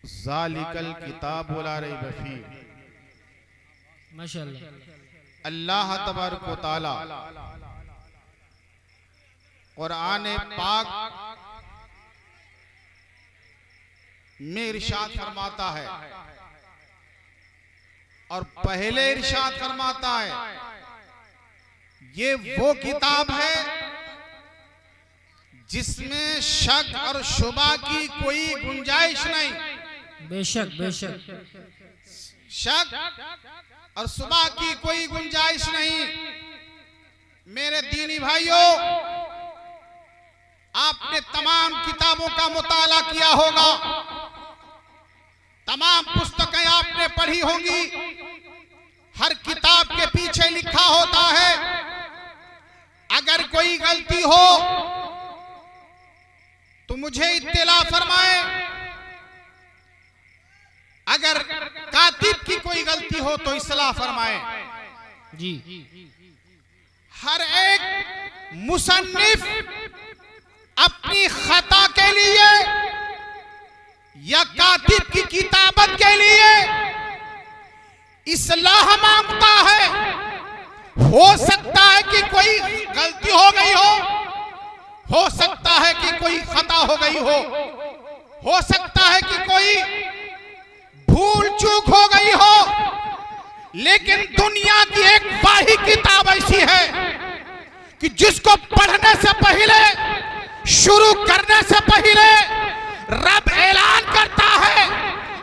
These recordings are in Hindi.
ज़ालिकल किताब ला रैब फीह। माशाअल्लाह। अल्लाह तबारक व तआला कुरान पाक में इरशाद फरमाता है और पहले इरशाद फरमाता है ये वो किताब है जिसमें शक और शुबा की कोई गुंजाइश नहीं। बेशक बेशक। शक और शुबा की कोई गुंजाइश नहीं। मेरे दीनी भाइयों, आपने तमाम किताबों का मुताला किया होगा, तमाम पुस्तकें आपने पढ़ी होंगी। हर किताब के पीछे लिखा होता है अगर कोई गलती हो तो मुझे इत्तला फरमाए, अगर कातिब की कोई गलती हो तो इस्लाह फरमाए। जी। हर एक मुसन्निफ अपनी खता के लिए या कातिब की किताबत के लिए इस्लाह मांगता है। हो सकता है कि कोई गलती हो गई हो सकता है कि कोई खता हो गई हो सकता है कि कोई भूल चूक हो गई हो, लेकिन दुनिया की एक वाही किताब ऐसी है कि जिसको पढ़ने से पहले, शुरू करने से पहले रब ऐलान करता है,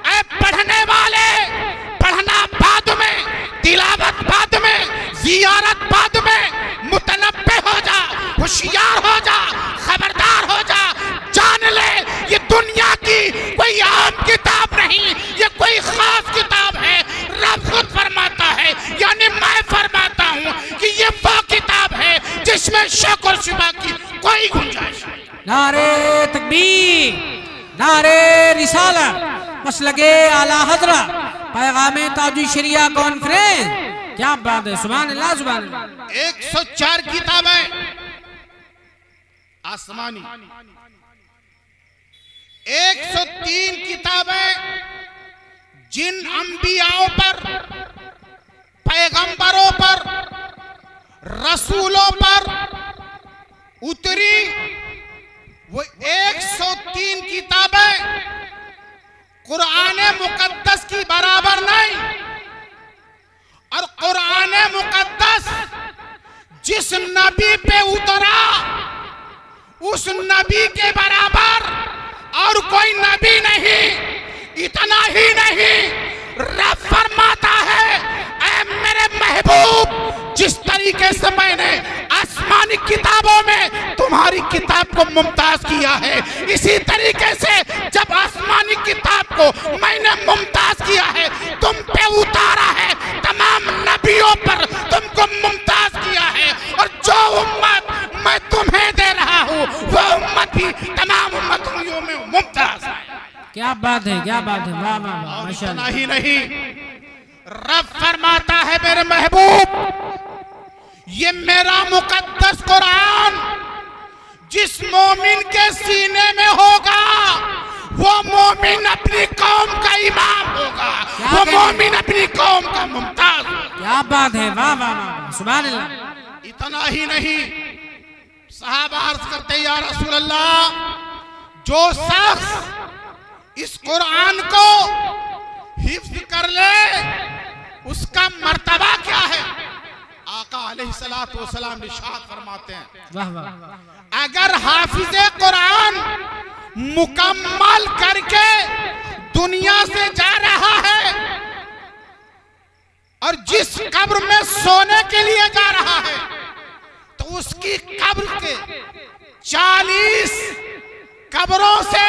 ऐ पढ़ने वाले, पढ़ना बाद में, तिलावत बाद में, जियारत बाद में, मुतनब्बे हो जा, होशियार हो जा, खबरदार हो जा, जान ले ये दुनिया की कोई आम किताब नहीं, ये कोई खास किताब है। रब खुद फरमाता है, यानी मैं फरमाता हूँ कि ये वो किताब है जिसमें शक और शुबा की कोई गुंजाइश नहीं। नारे तकबीर, नारे रिसालत, मसलके आला हज़रत, पैगामे ताजुल शरिया कॉन्फ्रेंस। क्या बात है, सुभान अल्लाह सुभान अल्लाह। 104 किताबें आसमानी, 103 किताबें जिन अंबियाओं पर, पैगंबरों पर, रसूलों पर उतरी, वो 103 किताबें कुरान मुकद्दस की बराबर नहीं। और कुरान मुकद्दस जिस नबी पे उतरा उस नबी के बराबर और कोई नबी नहीं। इतना ही नहीं, रब फरमाता है, ऐ मेरे महबूब, जिस तरीके से मैंने आसमानी किताबों में तुम्हारी किताब को मुमताज किया है, इसी तरीके से जब आसमानी किताब को मैंने मुमताज किया है, तुम पे उतारा है, तमाम नबियों पर तुमको मुमताज किया है। और जो उम्मत मैं तुम्हें दे रहा हूँ वो उम्मत भी तमाम उम्मतों में मुमताज है। क्या बात है, क्या बात है, वाह वाह वाह, माशाअल्लाह। ही नहीं, रब फरमाता है, मेरे महबूब, ये मेरा मुकद्दस कुरान जिस मोमिन के सीने में होगा वो मोमिन अपनी कौम का इमाम होगा, वो मोमिन अपनी कौम का मुमताज होगा। क्या बात है, वाह वाह वाह, सुभान अल्लाह। इतना ही नहीं, सहाबा अर्ज करते, या रसूल अल्लाह, जो शख्स इस कुरान को हिफ्ज कर ले उसका मर्तबा क्या है? आका अलैहिस्सलातु वस्सलाम इरशाद फरमाते हैं, वाह वाह, अगर हाफिज़े कुरान मुकम्मल करके दुनिया से जा रहा है और जिस कब्र में सोने के लिए जा रहा है तो उसकी कब्र के 40 कब्रों से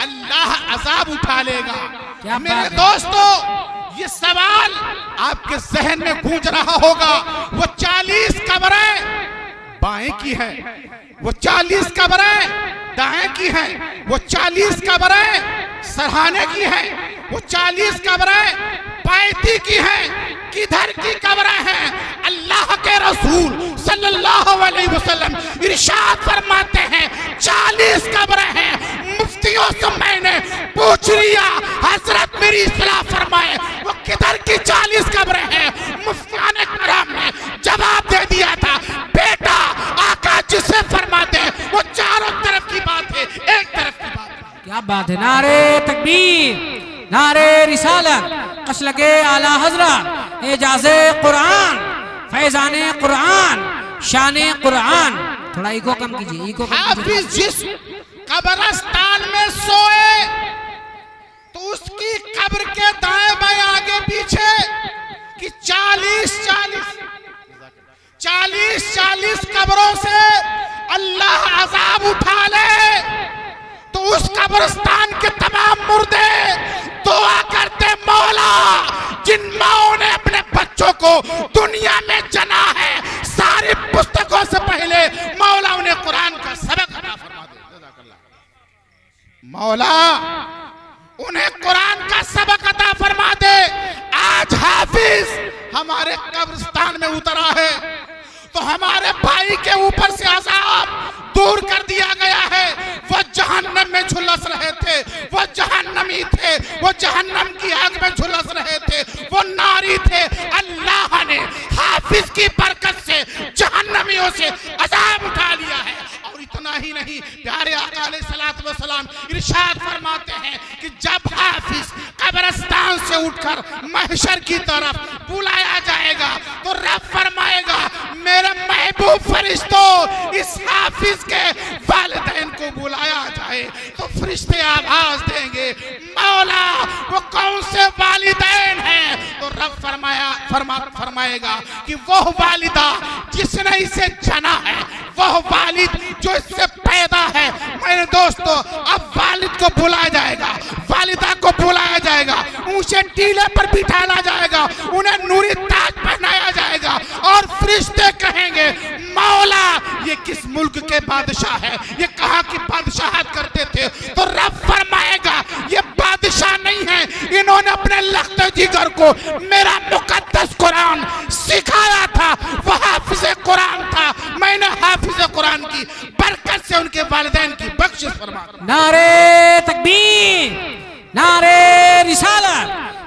अल्लाह अजाब उठा लेगा। मेरे दोस्तों, ये सवाल आपके जहन में गूंज रहा होगा, वो 40 कब्रें बाएं की है, वो 40 कब्रें दाएं की हैं, वो 40 कब्रें सरहाने की हैं, वो 40 कब्रें पैती की हैं। किधर की कब्रें हैं? अल्लाह के रसूल सल्लल्लाहु अलैहि वसल्लम इरशाद फरमाते हैं 40 कब्रें हैं। मुफ्तियों से मैंने पूछ लिया, मेरी इस्लाह फरमाए वो किधर की 40 कब्रें हैं। मुफ्तियाने करम ने जवाब दे दिया था, बेटा आका जिसे फरमाते हैं वो चारों तरफ की बात है, एक तरफ की बात है। क्या बात है। नारे तकबीर, नारे रिसालत, मसलके आला हजरत, एजाज़े कुरान, फैज़ाने कुरान, शाने कुरान। थोड़ा इको कम कीजिए, इको कम कीजिए। हाफिज जिस कब्रिस्तान में सोए तो उसकी कब्र के दाएं बाएं आगे पीछे कि 40 कब्रों से अल्लाह अजाब उठा ले तो उस कब्रिस्तान के तमाम मुर्दे दुआ करते, मौला जिन माओं ने अपने बच्चों को दुनिया में जना है, सारी पुस्तकों से पहले मौला उन्हें कुरान का सबक अता फरमा दे। मौला उन्हें कुरान का सबक अता फरमा दे। आज हाफिज हमारे कब्रिस्तान में उतरा है तो हमारे भाई के ऊपर से अजाब दूर कर दिया गया है। वो जहन्नम में झुलस रहे थे, वो जहन्नमी थे, वो जहन्नम की आग में झुलस रहे थे, वो नारी थे। अल्लाह ने हाफिज की बरकत से जहन्नमियों से अजाब उठा लिया है। और इतना ही नहीं, प्यारे आका अलैहिस्सलातु वस्सलाम इरशाद फरमाते हैं कि जब हाफिज कब्रिस्तान से उठकर महशर की तरफ बुलाया जाएगा तो रब फरमाएगा, मेरे महबूब फरिश्तों इस हाफिज के वालिदैन को बुलाया जाए। तो फरिश्ते आवाज देंगे, मौला वो कौन से वालिदैन हैं? तो रब फरमाएगा कि वह वालिदा जिसने इसे जना है, वह वालिद जो इससे पैदा है। मेरे दोस्तों, अब वालिद को बुलाया जाएगा, वालिदा को बुलाया जाएगा, ऊंचे टीले पर बिठाया जाएगा, उन्हें नूरी ताज पहनाया जाएगा और फरिश्ते कहेंगे, मौला ये किस मुल्क के बादशाह है, ये कहाँ की बादशाहत करते थे? तो रब फरमाएगा, ये बादशाह नहीं है, इन्होंने अपने लख्त जिगर को मेरा मुकद्दस कुरान सिखाया था, वह हाफिज कुरान था। मैंने हाफिज कुरान की बरकत से उनके वालिदैन की बख्शिश फरमा। नारे तकबीर, नारे रिसालत,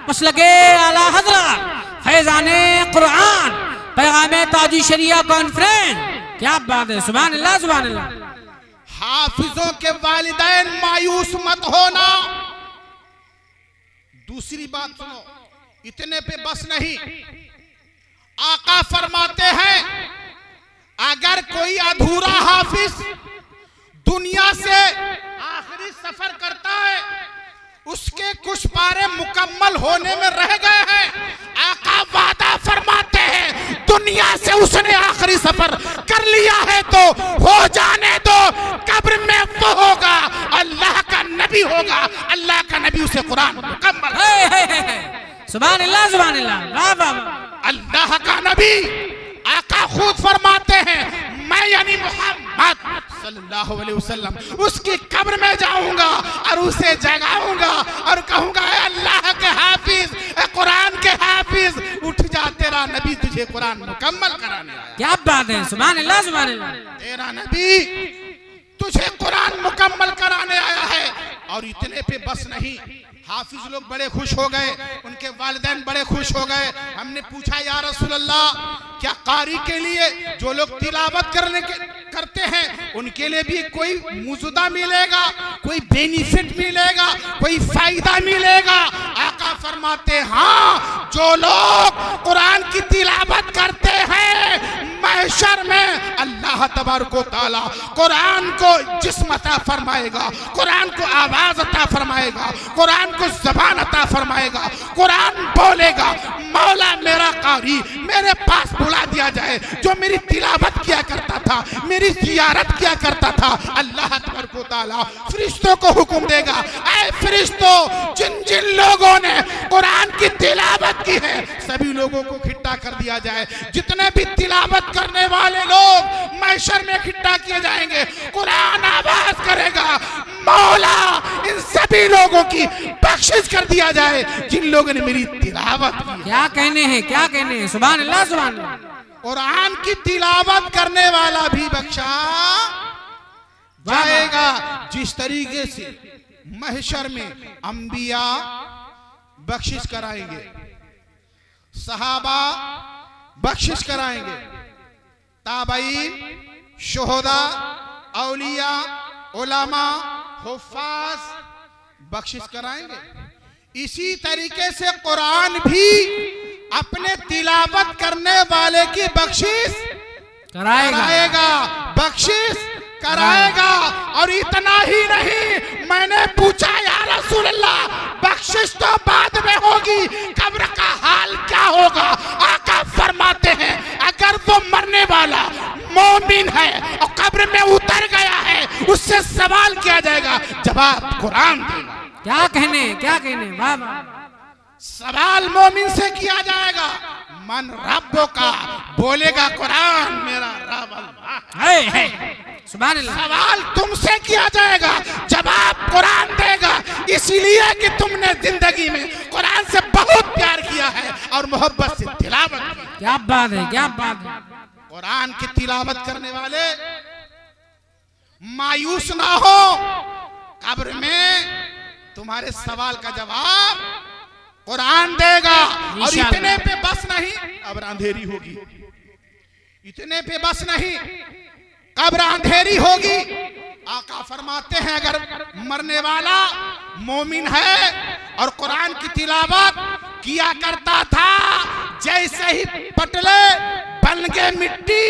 मसलके आला हजरत, फैज़ाने कुरान, पैगामे ताजी शरिया कॉन्फ्रेंस। क्या बात है, सुभान अल्लाह, सुभान अल्लाह। हाफिजों के वालिदैन मायूस मत होना। दूसरी बात सुनो, इतने पे बस नहीं, आका फरमाते हैं अगर कोई अधूरा हाफिज दुनिया से आखिरी सफर करता है, उसके कुछ पारे मुकम्मल होने में रह गए हैं, आका वादा फरमाते हैं दुनिया से उसने आखिरी सफर कर लिया है तो हो जाने दो, कब्र में वो होगा, अल्लाह का नबी होगा, अल्लाह का नबी उसे कुरान मुकम्मल। सुभान अल्लाह, सुभान अल्लाह, वाह वाह वाह। अल्लाह का नबी आका खुद फरमाते हैं, मैं यानी मोहम्मद सल्लल्लाहु अलैहि वसल्लम उसकी कब्र में जाऊंगा और उसे जगाऊंगा और कहूंगा, अल्लाह के हाफिज, कुरान के हाफिज, उठ जा, तेरा नबी तुझे कुरान मुकम्मल कराने आया। क्या बात है, सुभान अल्लाह, सुभान अल्लाह। तेरा नबी तुझे कुरान मुकम्मल कराने आया है। और इतने पे बस नहीं, हाफिज लोग बड़े खुश हो गए, उनके वालिदैन बड़े खुश हो गए। हमने पूछा, या रसूल अल्लाह, क्या कारी के लिए जो लोग तिलावत करते हैं उनके लिए भी कोई मुजुदा मिलेगा, कोई बेनिफिट मिलेगा, कोई फायदा मिलेगा? आका फरमाते, हाँ, जो लोग कुरान की तिलावत करते हैं महशर में अल्लाह तबारक व तआला कुरान को जिस्म अता फरमाएगा, कुरान को आवाज अता फरमाएगा, कुरान को ज़बान अता फरमाएगा, कुरान बोलेगा, मौला मेरा कारी मेरे पास बुला दिया जाए, जो मेरी तिलावत किया करता था, मेरी जियारत किया करता था। अल्लाह तबारक व तआला फरिश्तों को हुक्म देगा, ऐ फरिश्तों, जिन जिन लोगों ने कुरान की तिलावत की है सभी लोगों को इकट्ठा कर दिया जाए। जितने भी तिलावत करने वाले लोग महशर में इकट्ठा किए जाएंगे, कुरान आवाज करेगा, मौला इन सभी लोगों की बख्शिश कर दिया जाए जिन लोगों ने मेरी तिलावत की। क्या कहने हैं, क्या कहने हैं, सुभान अल्लाह, सुभान अल्लाह। कुरान की तिलावत करने वाला भी बख्शा जाएगा। जिस तरीके से महशर में अंबिया, बख्शिश कराएंगे, सहाबा बख्शिश कराएंगे, ताबईन, शुहदा, औलिया, उलमा, हुफ्फाज बख्शिश कराएंगे। इसी तरीके से कुरान भी अपने तिलावत करने वाले की बख्शिश कराएगा, बख्शिश कराएगा। और इतना ही नहीं, मैंने पूछा या रसूल अल्लाह, बख्शिश तो बाद में होगी, कब्र का हाल क्या होगा? आका फरमाते हैं अगर वो मरने वाला मोमिन है और कब्र में उतर गया है, उससे सवाल किया जाएगा, जवाब कुरान देगा। क्या कहने वाह वाह। सवाल मोमिन से किया जाएगा, मन रब्बो का, बोलेगा कुरान मेरा रब अल्लाह है। सुभान अल्लाह। सवाल तुमसे किया जाएगा, जवाब कुरान देगा। इसलिए कि तुमने जिंदगी में कुरान से बहुत प्यार किया है और मोहब्बत से तिलावत की। क्या बात है, क्या बात है। कुरान की तिलावत करने वाले मायूस ना हो, कब्र में तुम्हारे सवाल का जवाब कुरान देगा। और इतने पे बस नहीं, कब्र अंधेरी होगी, इतने पे बस नहीं, कब्र अंधेरी होगी। आका फरमाते हैं अगर मरने वाला मोमिन है और कुरान की तिलावत किया करता था, जैसे ही पटले बन के मिट्टी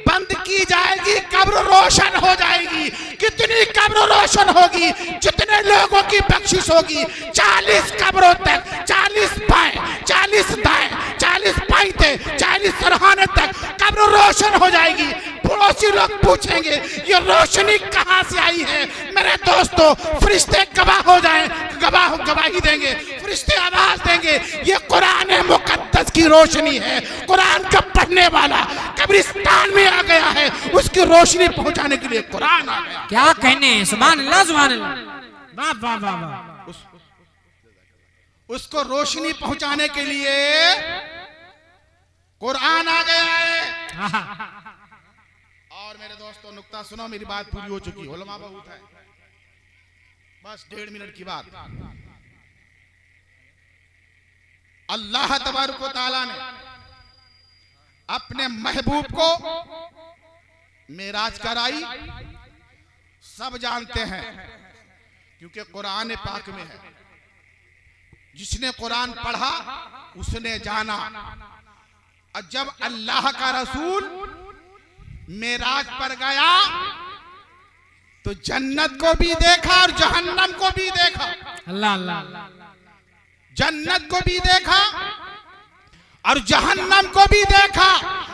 बंद की जाएगी, कब्र रोशन हो जाएगी। कितनी कब्र रोशन होगी? जितने लोगों की बख्शिश होगी, 40 कब्रों तक, 40 बाएं, 40 दाएं, 40 बाईं, 40 सरहाने तक कब्र रोशन हो जाएगी। पड़ोसी लोग पूछेंगे ये रोशनी कहां से आई है? मेरे दोस्तों, फरिश्ते गवाह हो जाएं, गवाही देंगे, फरिश्ते आवाज देंगे, ये कुरान मुकद्दस की रोशनी है। कुरान का पढ़ने वाला कब्रिस्तान में आ गया है, उसकी रोशनी पहुंचाने के लिए कुरान आ गया। क्या कहने, सुभान अल्लाह, सुभान अल्लाह, वाह वाह वाह वाह। उसको रोशनी पहुंचाने के लिए कुरान आ गया है। और मेरे दोस्तों, नुक्ता सुनो, मेरी बात पूरी हो चुकी, उलमा बहुत है, बस 1.5 मिनट की बात। अल्लाह तबारक व तआला ने अपने महबूब को मेराज कराई, सब जानते हैं क्योंकि कुरान पाक में है। जिसने कुरान पढ़ा उसने जाना। और जब अल्लाह का रसूल मेराज पर गया तो जन्नत को भी देखा और जहन्नम को भी देखा। अल्लाह अल्लाह। जन्नत को भी देखा और जहन्नम को भी देखा।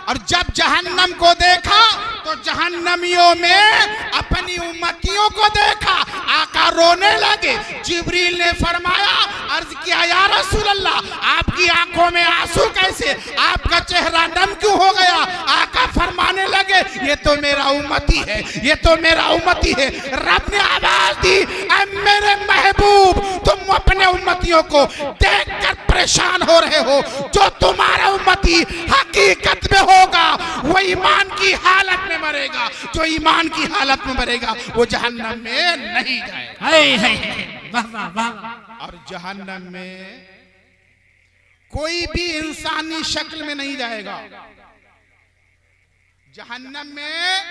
और जब जहन्नम को देखा तो जहन्नमियों में अपनी उम्मतियों को देखा। आका रोने लगे। जिब्रील ने फरमाया, अर्ज किया, या रसूल अल्लाह, आपकी आंखों में आंसू कैसे? आपका चेहरा नम क्यों हो गया? आका फरमाने लगे, ये तो मेरा उम्मती है, ये तो मेरा उम्मती है। रब ने आवाज दी, ऐ मेरे महबूब, तुम अपने उम्मतियों को देखकर परेशान हो रहे हो। जो तुम्हारा उम्मती हकीकत में होगा वो ईमान की हालत में मरेगा। जो ईमान की हालत में मरेगा वो जहन्नम में नहीं जाएगा। वाह वाह वाह। और जहन्नम में कोई भी इंसानी शक्ल में नहीं जाएगा। जहन्नम में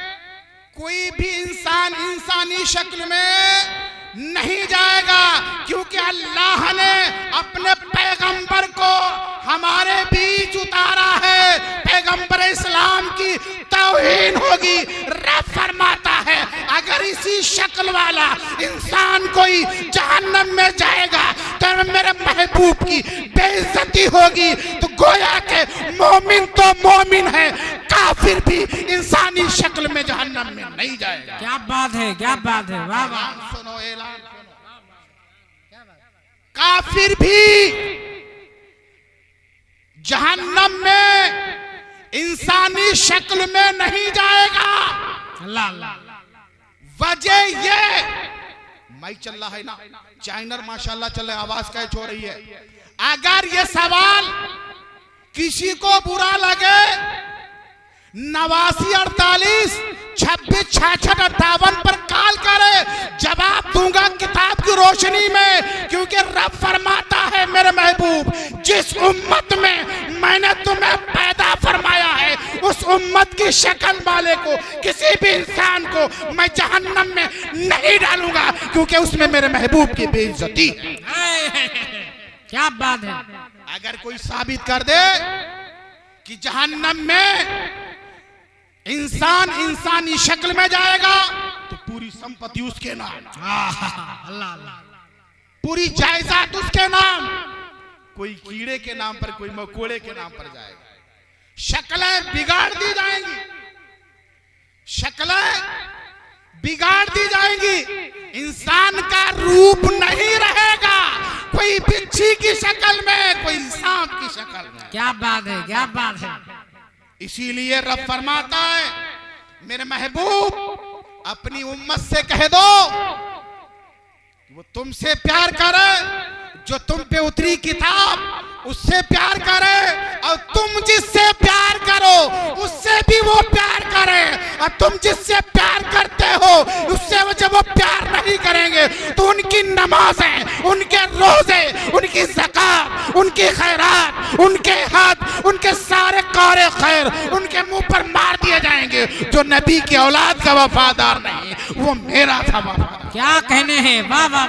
कोई भी इंसान इंसानी शक्ल में नहीं जाएगा, क्योंकि अल्लाह ने अपने पैगंबर को हमारे बीच उतारा है। पैगंबर इस्लाम की तौहीन होगी। रब फरमाता है, अगर इसी शक्ल वाला इंसान कोई जहन्नम में जाएगा तो मेरे महबूब की बेइज्जती होगी। तो गोया के मोमिन तो मोमिन है, काफिर भी इंसानी शक्ल में जहन्नम में नहीं जाएगा। क्या बात है, क्या बात है, वाह वाह। सुनो, ऐलान सुनो, काफिर भी जहन्नम में इंसानी शक्ल में नहीं जाएगा। अल्लाह अल्लाह। वजह ये माइक चल रहा है ना, चाइनर माशाल्लाह चल रहा है, आवाज कैच हो रही है। अगर ये सवाल किसी को बुरा लगे, 89 48 26 66 58 पर कॉल करे, जवाब दूंगा किताब की रोशनी में। क्योंकि रब फरमाता है, मेरे महबूब उम्मत में मैंने तुम्हें पैदा फरमाया है, उस उम्मत की शक्ल वाले को, किसी भी इंसान को मैं जहन्नम में नहीं डालूंगा, क्योंकि उसमें मेरे महबूब की बेइज्जती है। क्या बात है। अगर कोई साबित कर दे कि जहन्नम में इंसान इंसानी शक्ल में जाएगा तो पूरी संपत्ति उसके नाम, अल्लाह अल्लाह, पूरी जायदाद उसके नाम, कोई कीड़े के नाम पर, कोई मकोड़े के नाम पर जाएगा। शक्लें बिगाड़ दी जाएंगी, शक्लें बिगाड़ दी जाएंगी, इंसान का रूप नहीं रहेगा, कोई बिच्छी की शक्ल में, कोई सांप की शक्ल में। क्या बात है, क्या बात है। इसीलिए रब फरमाता है, मेरे महबूब अपनी उम्मत से कह दो वो तुमसे प्यार करे, जो तुम पे उतरी किताब उससे प्यार करे, और तुम जिससे प्यार करो उससे भी वो प्यार करे, और तुम जिससे प्यार करते हो उससे जब वो प्यार नहीं करेंगे तो उनकी नमाजें, उनके रोजे, उनकी ज़कात, उनकी खैरात, उनके हाथ, उनके सारे कारे खैर उनके मुंह पर मार दिए जाएंगे। जो नबी की औलाद का वफादार नहीं वो मेरा था वफादार। क्या कहने हैं, वाह वाह,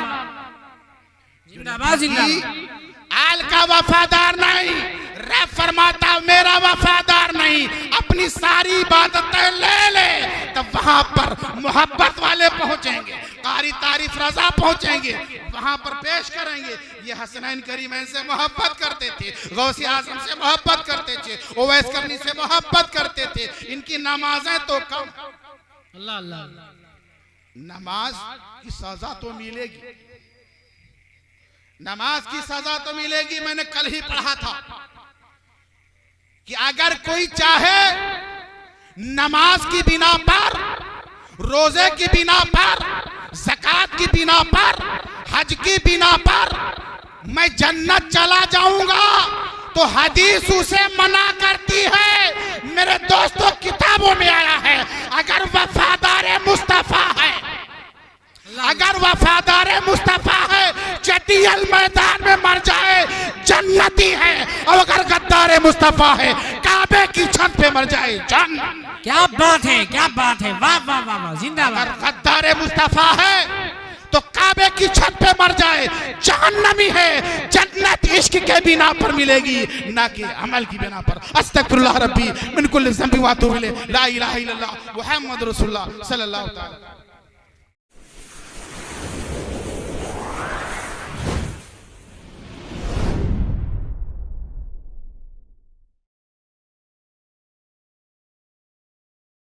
जिंदाबाद जिंदाबाद। आल का वफादार नहीं, रब फरमाता मेरा वफादार नहीं, अपनी सारी इबादतें ले ले तो वहां पर मोहब्बत वाले पहुंचेंगे, कारी तारीफ रजा पहुंचेंगे, वहां पर पेश करेंगे। ये हसनैन करीमैन से मोहब्बत करते थे, गौसे आजम से मोहब्बत करते थे, ओवैस करनी से मोहब्बत करते थे, इनकी नमाजें तो कम। अल्लाह अल्लाह, नमाज की सजा तो मिलेगी, नमाज की सजा तो मिलेगी। मैंने कल ही पढ़ा था कि अगर कोई चाहे नमाज की बिना पर, रोजे की बिना पर, ज़कात की बिना पर, हज की बिना पर मैं जन्नत चला जाऊंगा, तो हदीस उसे मना करती है। मेरे दोस्तों किताबों में आया है, अगर वफादार मुस्तफा है, अगर वफादार मुस्तफा है जदील मैदान में मर जाए जन्नती है, और अगर गद्दार मुस्तफा है काबे की छत पे मर जाए जन्नत। क्या बात है, क्या बात है, वाह वाह वाह वाह, जिंदाबाद। अगर गद्दार मुस्तफा है तो काबे की छत पे मर जाए जहन्नमी है। जन्नत इश्क के बिना पर मिलेगी, ना कि अमल की बिना पर। अस्तगफिरुल्लाह रब्बी मिन कुल्लि ज़ंबि व अतूबु इलैह, ला इलाहा इल्लल्लाह मुहम्मद रसूलुल्लाह सल्लल्लाहु अलैहि वसल्लम।